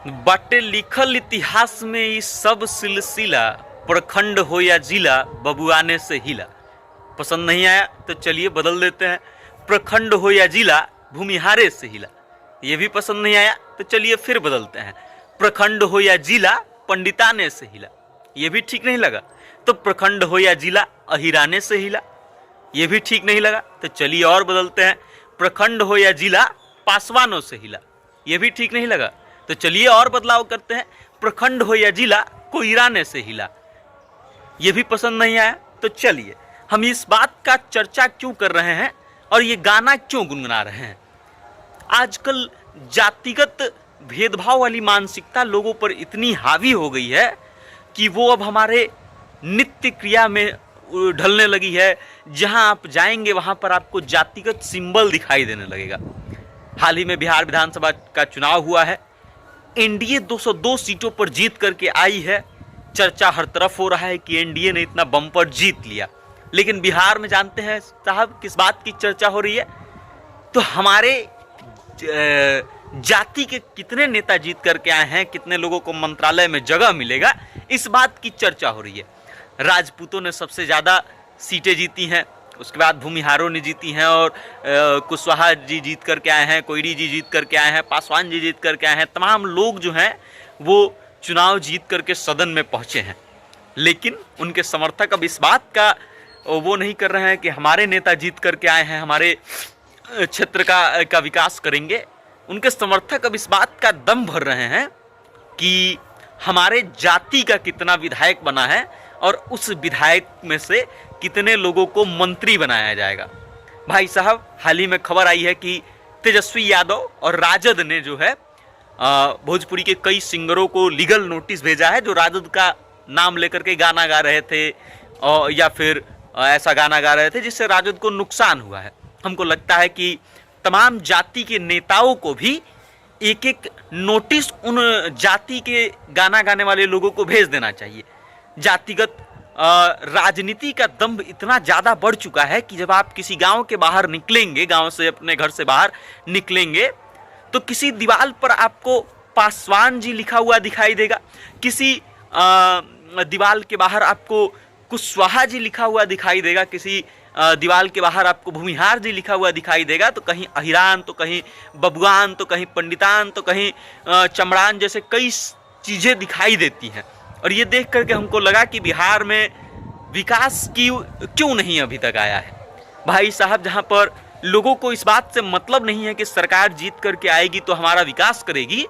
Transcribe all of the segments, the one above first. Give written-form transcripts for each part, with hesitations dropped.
बाटे लिखल इतिहास में ई सब सिलसिला, प्रखंड हो या जिला, बबुआने से हिला। पसंद नहीं आया तो चलिए बदल देते हैं, प्रखंड हो या जिला, भूमिहारे से हिला। ये भी पसंद नहीं आया तो चलिए फिर बदलते हैं, प्रखंड हो या जिला, पंडिताने से हिला। ये भी ठीक नहीं लगा तो प्रखंड हो या जिला, अहिराने से हिला। ये भी ठीक नहीं लगा तो चलिए और बदलते हैं, प्रखंड हो या जिला, पासवानों से हिला। ये भी ठीक नहीं लगा तो चलिए और बदलाव करते हैं, प्रखंड हो या जिला, कोयराने से हिला। ये भी पसंद नहीं आया तो चलिए हम इस बात का चर्चा क्यों कर रहे हैं और ये गाना क्यों गुनगुना रहे हैं। आजकल जातिगत भेदभाव वाली मानसिकता लोगों पर इतनी हावी हो गई है कि वो अब हमारे नित्य क्रिया में ढलने लगी है। जहां आप जाएंगे वहां पर आपको जातिगत सिंबल दिखाई देने लगेगा। हाल ही में बिहार विधानसभा का चुनाव हुआ है, एनडीए 202 सीटों पर जीत करके आई है। चर्चा हर तरफ हो रहा है कि एनडीए ने इतना बम्पर जीत लिया, लेकिन बिहार में जानते हैं साहब किस बात की चर्चा हो रही है? तो हमारे जाति के कितने नेता जीत करके आए हैं, कितने लोगों को मंत्रालय में जगह मिलेगा, इस बात की चर्चा हो रही है। राजपूतों ने सबसे ज़्यादा सीटें जीती हैं, उसके बाद भूमिहारों ने जीती हैं, और कुशवाहा जी जीत करके आए हैं, कोयरी जी जीत करके आए हैं, पासवान जी जीत करके आए हैं। तमाम लोग जो हैं वो चुनाव जीत करके सदन में पहुँचे हैं, लेकिन उनके समर्थक अब इस बात का वो नहीं कर रहे हैं कि हमारे नेता जीत करके आए हैं, हमारे क्षेत्र का विकास करेंगे। उनके समर्थक अब इस बात का दम भर रहे हैं कि हमारे जाति का कितना विधायक बना है और उस विधायक में से कितने लोगों को मंत्री बनाया जाएगा। भाई साहब, हाल ही में खबर आई है कि तेजस्वी यादव और राजद ने जो है भोजपुरी के कई सिंगरों को लीगल नोटिस भेजा है, जो राजद का नाम लेकर के गाना गा रहे थे या फिर ऐसा गाना गा रहे थे जिससे राजद को नुकसान हुआ है। हमको लगता है कि तमाम जाति के नेताओं को भी एक एक नोटिस उन जाति के गाना गाने वाले लोगों को भेज देना चाहिए। जातिगत राजनीति का दंभ इतना ज़्यादा बढ़ चुका है कि जब आप किसी गांव के बाहर निकलेंगे, गांव से अपने घर से बाहर निकलेंगे, तो किसी दीवार पर आपको पासवान जी लिखा हुआ दिखाई देगा, किसी दीवार के बाहर आपको कुशवाहा जी लिखा हुआ दिखाई देगा, किसी दीवार के बाहर आपको भूमिहार जी लिखा हुआ दिखाई देगा, तो कहीं अहिरान, तो कहीं बबुआन, तो कहीं पंडितान, तो कहीं चमड़ान, जैसे कई चीज़ें दिखाई देती हैं। और ये देख करके हमको लगा कि बिहार में विकास की क्यों नहीं अभी तक आया है। भाई साहब, जहाँ पर लोगों को इस बात से मतलब नहीं है कि सरकार जीत करके आएगी तो हमारा विकास करेगी,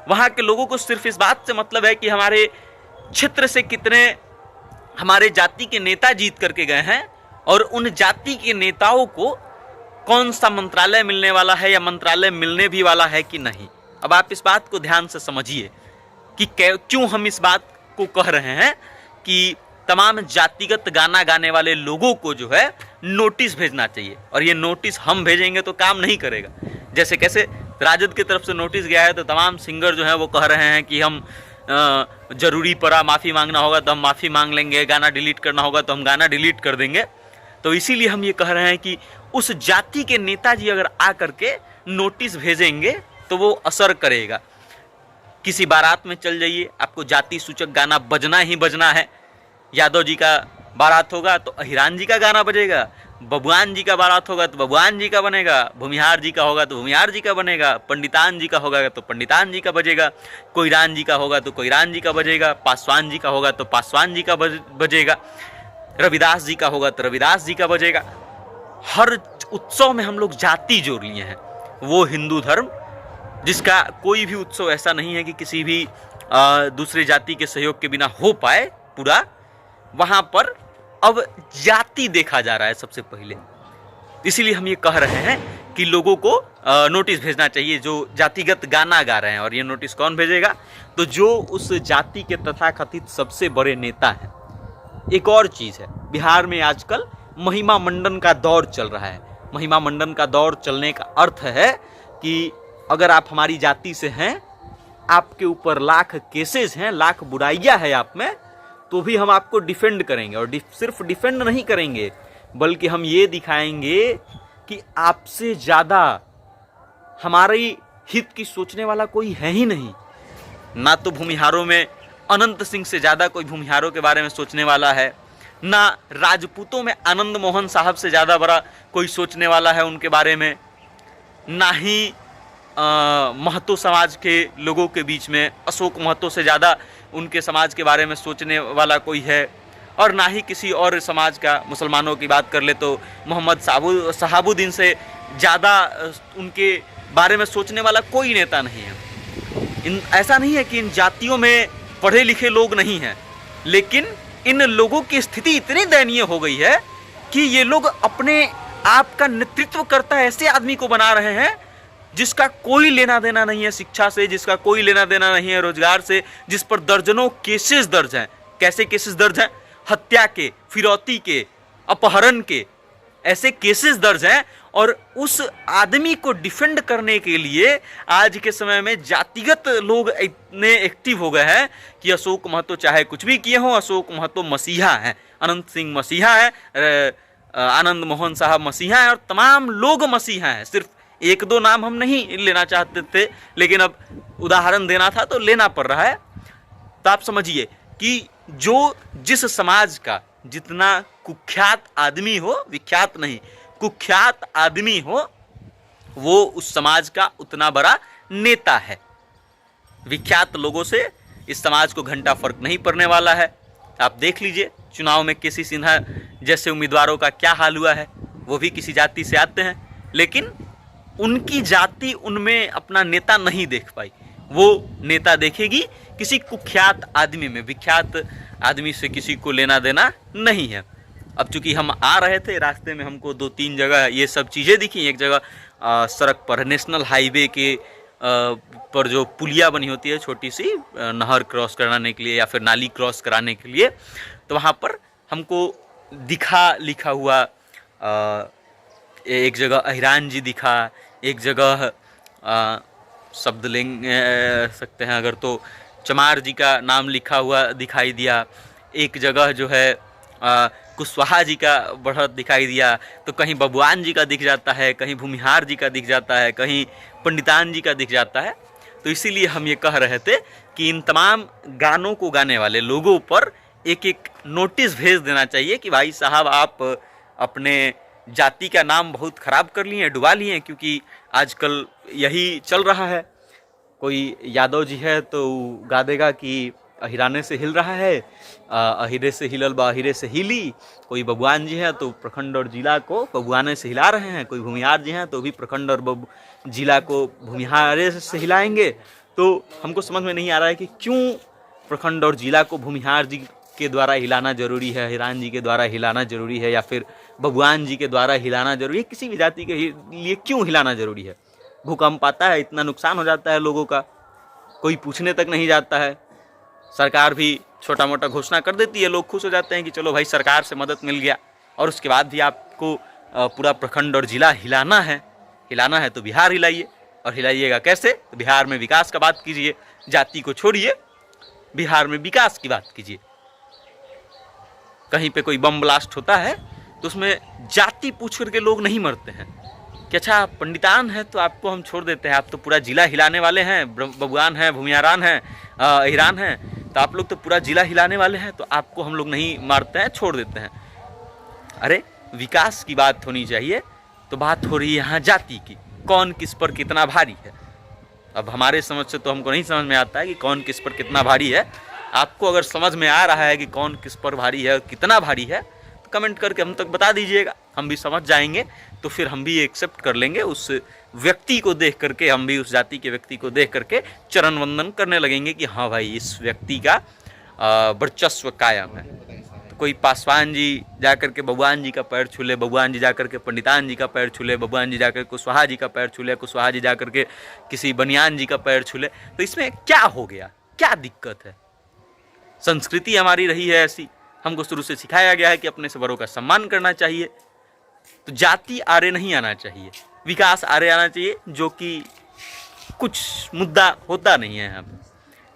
वहाँ के लोगों को सिर्फ इस बात से मतलब है कि हमारे क्षेत्र से कितने हमारे जाति के नेता जीत करके गए हैं और उन जाति के नेताओं को कौन सा मंत्रालय मिलने वाला है या मंत्रालय मिलने भी वाला है कि नहीं। अब आप इस बात को ध्यान से समझिए कि क्यों हम इस बात को कह रहे हैं कि तमाम जातिगत गाना गाने वाले लोगों को जो है नोटिस भेजना चाहिए, और ये नोटिस हम भेजेंगे तो काम नहीं करेगा। जैसे कैसे राजद की तरफ से नोटिस गया है तो तमाम सिंगर जो हैं वो कह रहे हैं कि हम जरूरी पड़ा, माफ़ी मांगना होगा तो हम माफ़ी मांग लेंगे, गाना डिलीट करना होगा तो हम गाना डिलीट कर देंगे। तो इसीलिए हम ये कह रहे हैं कि उस जाति के नेताजी अगर आ करके नोटिस भेजेंगे तो वो असर करेगा। किसी बारात में चल जाइए, आपको जाति सूचक गाना बजना ही बजना है। यादव जी का बारात होगा तो अहिरान जी का गाना बजेगा, बबुआन जी का बारात होगा तो बबुआन जी का बनेगा, भूमिहार जी का होगा तो भूमिहार जी का बनेगा, पंडितान जी का होगा तो पंडितान जी का बजेगा, कोयरान जी का होगा तो कोयरान जी का बजेगा, पासवान जी का होगा तो पासवान जी का बजेगा, रविदास जी का होगा तो रविदास जी का बजेगा। हर उत्सव में हम लोग जाति जोड़ लिए हैं। वो हिंदू धर्म जिसका कोई भी उत्सव ऐसा नहीं है कि किसी भी दूसरे जाति के सहयोग के बिना हो पाए पूरा, वहाँ पर अब जाति देखा जा रहा है सबसे पहले। इसीलिए हम ये कह रहे हैं कि लोगों को नोटिस भेजना चाहिए जो जातिगत गाना गा रहे हैं। और ये नोटिस कौन भेजेगा? तो जो उस जाति के तथाकथित सबसे बड़े नेता हैं। एक और चीज़ है, बिहार में आजकल महिमा मंडन का दौर चल रहा है। महिमा मंडन का दौर चलने का अर्थ है कि अगर आप हमारी जाति से हैं, आपके ऊपर लाख केसेस हैं, लाख बुराइयां है आप में, तो भी हम आपको डिफेंड करेंगे। और सिर्फ डिफेंड नहीं करेंगे, बल्कि हम ये दिखाएंगे कि आपसे ज़्यादा हमारी हित की सोचने वाला कोई है ही नहीं। ना तो भूमिहारों में अनंत सिंह से ज़्यादा कोई भूमिहारों के बारे में सोचने वाला है, ना राजपूतों में आनंद मोहन साहब से ज़्यादा बड़ा कोई सोचने वाला है उनके बारे में, ना ही महतो समाज के लोगों के बीच में अशोक महतो से ज़्यादा उनके समाज के बारे में सोचने वाला कोई है, और ना ही किसी और समाज का, मुसलमानों की बात कर ले तो मोहम्मद शहाबुद्दीन से ज़्यादा उनके बारे में सोचने वाला कोई नेता नहीं है। ऐसा नहीं है कि इन जातियों में पढ़े लिखे लोग नहीं हैं, लेकिन इन लोगों की स्थिति इतनी दयनीय हो गई है कि ये लोग अपने आप का नेतृत्व करता है ऐसे आदमी को बना रहे हैं जिसका कोई लेना देना नहीं है शिक्षा से, जिसका कोई लेना देना नहीं है रोजगार से, जिस पर दर्जनों केसेस दर्ज हैं। कैसे केसेस दर्ज हैं? हत्या के, फिरौती के, अपहरण के, ऐसे केसेस दर्ज हैं। और उस आदमी को डिफेंड करने के लिए आज के समय में जातिगत लोग इतने एक्टिव हो गए हैं कि अशोक महतो चाहे कुछ भी किए हों, अशोक महतो मसीहा है, अनंत सिंह मसीहा है, आनंद मोहन साहब मसीहा है, और तमाम लोग मसीहा हैं। सिर्फ एक दो नाम हम नहीं लेना चाहते थे, लेकिन अब उदाहरण देना था तो लेना पड़ रहा है। तो आप समझिए कि जो जिस समाज का जितना कुख्यात आदमी हो, विख्यात नहीं, कुख्यात आदमी हो, वो उस समाज का उतना बड़ा नेता है। विख्यात लोगों से इस समाज को घंटा फर्क नहीं पड़ने वाला है। आप देख लीजिए चुनाव में केसी सिन्हा जैसे उम्मीदवारों का क्या हाल हुआ है। वो भी किसी जाति से आते हैं, लेकिन उनकी जाति उनमें अपना नेता नहीं देख पाई। वो नेता देखेगी किसी कुख्यात आदमी में, विख्यात आदमी से किसी को लेना देना नहीं है। अब चूंकि हम आ रहे थे, रास्ते में हमको 2-3 जगह ये सब चीज़ें दिखी। एक जगह सड़क पर, नेशनल हाईवे के पर जो पुलिया बनी होती है छोटी सी, नहर क्रॉस कराने के लिए या फिर नाली क्रॉस कराने के लिए, तो वहाँ पर हमको दिखा लिखा हुआ, एक जगह अहिरान जी दिखा, एक जगह शब्द ले सकते हैं अगर तो चमार जी का नाम लिखा हुआ दिखाई दिया, एक जगह जो है कुशवाहा जी का बढ़त दिखाई दिया, तो कहीं बबुआन जी का दिख जाता है, कहीं भूमिहार जी का दिख जाता है, कहीं पंडितान जी का दिख जाता है। तो इसीलिए हम ये कह रहे थे कि इन तमाम गानों को गाने वाले लोगों पर एक एक नोटिस भेज देना चाहिए कि भाई साहब आप अपने जाति का नाम बहुत ख़राब कर लिए हैं, डुबा लिए हैं, क्योंकि आजकल यही चल रहा है। कोई यादव जी है तो गा देगा कि अहिराने से हिल रहा है, अहिरे से हिलल बा अहिरे से हिली। कोई बबुआन जी हैं तो प्रखंड और जिला को बबुआने से हिला रहे हैं, कोई भूमिहार जी हैं तो भी प्रखंड और जिला को भूमिहारे से हिलाएंगे। तो हमको समझ में नहीं आ रहा है कि क्यों प्रखंड और जिला को भूमिहार जी के द्वारा हिलाना जरूरी है, अहिरान जी के द्वारा हिलाना जरूरी है, या फिर बबुआन जी के द्वारा हिलाना जरूरी है। किसी भी जाति के लिए क्यों हिलाना जरूरी है? भूकंप आता है, इतना नुकसान हो जाता है लोगों का, कोई पूछने तक नहीं जाता है। सरकार भी छोटा मोटा घोषणा कर देती है, लोग खुश हो जाते हैं कि चलो भाई सरकार से मदद मिल गया। और उसके बाद भी आपको पूरा प्रखंड और जिला हिलाना है तो बिहार हिलाइए। और हिलाइएगा कैसे? तो बिहार में विकास का बात कीजिए, जाति को छोड़िए, बिहार में विकास की बात कीजिए। कहीं पे कोई बम ब्लास्ट होता है तो उसमें जाति पूछ करके लोग नहीं मरते हैं कि अच्छा पंडितान है तो आपको हम छोड़ देते हैं, आप तो पूरा जिला हिलाने वाले हैं, बबुआन हैं, भूमिहारान हैं, अहिरान हैं, तो आप लोग तो पूरा जिला हिलाने वाले हैं, तो आपको हम लोग नहीं मारते हैं, छोड़ देते हैं। अरे विकास की बात होनी चाहिए, तो बात हो रही है यहाँ जाति की, कौन किस पर कितना भारी है। अब हमारे समझ से तो हमको नहीं समझ में आता है कि कौन किस पर कितना भारी है। आपको अगर समझ में आ रहा है कि कौन किस पर भारी है, कितना भारी है, तो कमेंट करके हम तक बता दीजिएगा, हम भी समझ जाएंगे। तो फिर हम भी एक्सेप्ट कर लेंगे उस व्यक्ति को देख करके, हम भी उस जाति के व्यक्ति को देख करके चरण वंदन करने लगेंगे कि हाँ भाई इस व्यक्ति का वर्चस्व कायम है। तो कोई पासवान जी जा करके बबुआन जी का पैर छूले, बबुआन जी जा करके पंडितान जी का पैर छूले, बबुआन जी जाकर कुशवाहा जी का पैर छूले, कुशवाहा जी जा करके किसी बनियान जी का पैर छूले, तो इसमें क्या हो गया, क्या दिक्कत है? संस्कृति हमारी रही है ऐसी, हमको शुरू से सिखाया गया है कि अपने से बड़ों का सम्मान करना चाहिए। तो जाति आरे नहीं आना चाहिए, विकास आरे आना चाहिए, जो कि कुछ मुद्दा होता नहीं है यहाँ पे।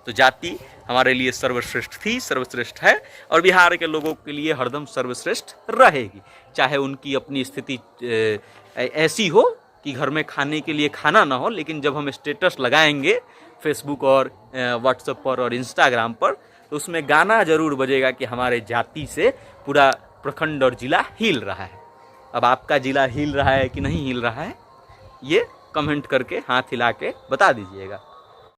तो जाति हमारे लिए सर्वश्रेष्ठ थी, सर्वश्रेष्ठ है, और बिहार के लोगों के लिए हरदम सर्वश्रेष्ठ रहेगी। चाहे उनकी अपनी स्थिति ऐसी हो कि घर में खाने के लिए खाना ना हो, लेकिन जब हम स्टेटस लगाएंगे फेसबुक और व्हाट्सएप पर और इंस्टाग्राम पर, तो उसमें गाना जरूर बजेगा कि हमारे जाति से पूरा प्रखंड और जिला हिल रहा है। अब आपका जिला हिल रहा है कि नहीं हिल रहा है, ये कमेंट करके हाथ हिला के बता दीजिएगा।